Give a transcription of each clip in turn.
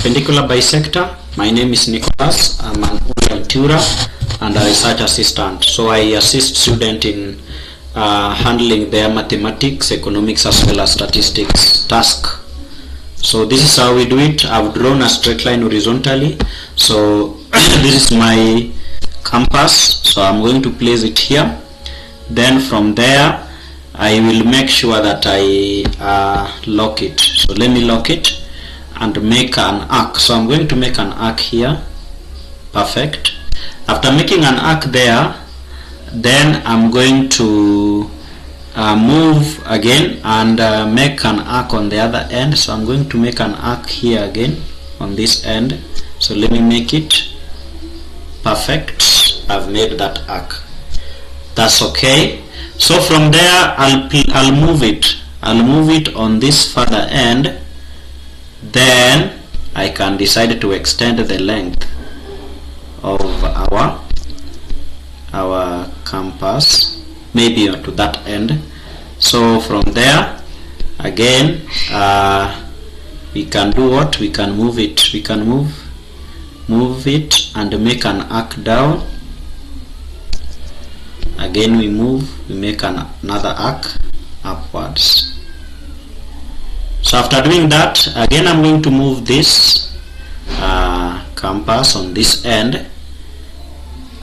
perpendicular bisector. My name is Nicholas. I'm an online tutor and a research assistant. So I assist students in handling their mathematics, economics as well as statistics task. So this is how we do it. I've drawn a straight line horizontally. So this is my compass. So I'm going to place it here. Then from there I will make sure that I lock it. So let me lock it and make an arc. So I'm going to make an arc here. Perfect. After making an arc there, then I'm going to move again and make an arc on the other end. So I'm going to make an arc here again on this end. So let me make it. Perfect. I've made that arc. That's okay. So from there I'll move it. I'll move it on this further end. Then I can decide to extend the length of our compass maybe to that end. So from there again we can do what? We can move it. We can move it and make an arc down. Again we move, we make another arc upwards. So after doing that, again I'm going to move this compass on this end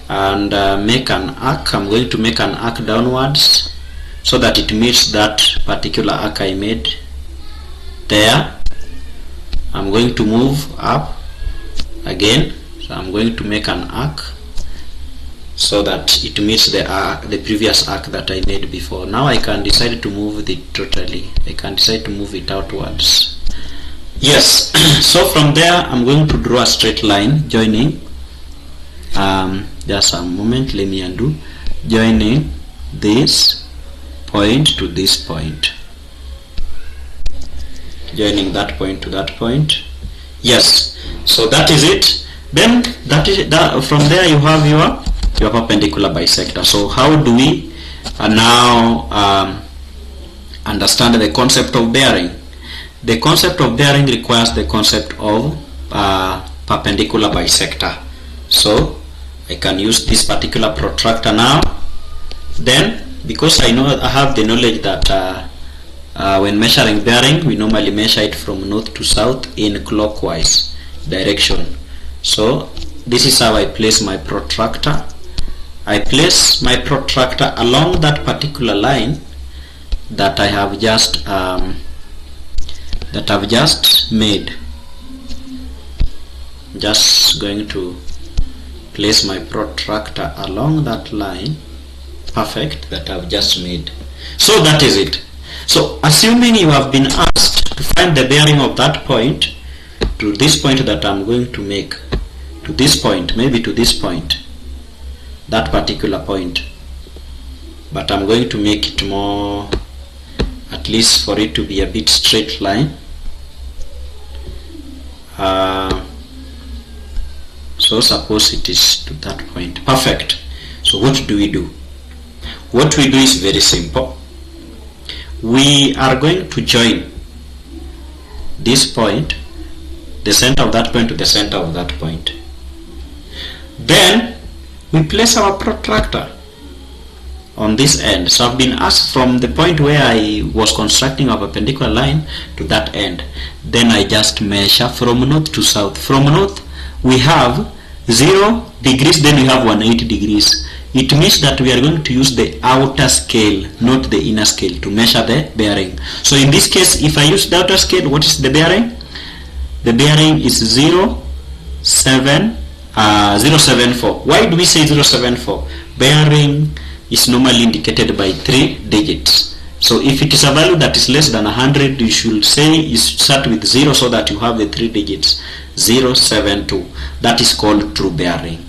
and make an arc. I'm going to make an arc downwards so that it meets that particular arc I made there. I'm going to move up again. So I'm going to make an arc so that it meets the previous arc that I made before. Now I can decide to move it totally. I can decide to move it outwards. Yes. So from there I'm going to draw a straight line joining just a moment, let me undo, joining this point to this point, joining that point to that point. Yes. So that is it. Then from there you have your perpendicular bisector. So how do we now understand the concept of bearing? The concept of bearing requires the concept of perpendicular bisector. So I can use this particular protractor now. Then because I have the knowledge that when measuring bearing we normally measure it from north to south in clockwise direction. So this is how I place my protractor. I place my protractor along that particular line that I have just made. Just going to place my protractor along that line, perfect, that I've just made. So that is it. So assuming you have been asked to find the bearing of that point to this point that I'm going to make, to this point, maybe to this point, that particular point, but I'm going to make it more, at least for it to be a bit straight line. So suppose it is to that point. Perfect. So what do we do? What we do is very simple. We are going to join this point, the center of that point to the center of that point. Then we place our protractor on this end. So I've been asked from the point where I was constructing a perpendicular line to that end. Then I just measure from north to south. From north we have 0 degrees, then we have 180 degrees. It means that we are going to use the outer scale, not the inner scale, to measure the bearing. So in this case, if I use the outer scale, what is the bearing? The bearing is 0.74. Why do we say 0.74? Bearing is normally indicated by 3 digits. So if it is a value that is less than 100, you should say you start with 0 so that you have the 3 digits. 0.72. That is called true bearing.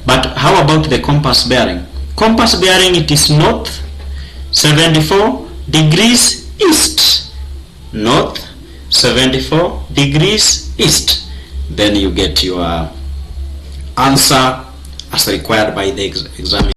But how about the compass bearing? Compass bearing, it is north 74 degrees east. North 74 degrees east. Then you get your answer as required by the examiner.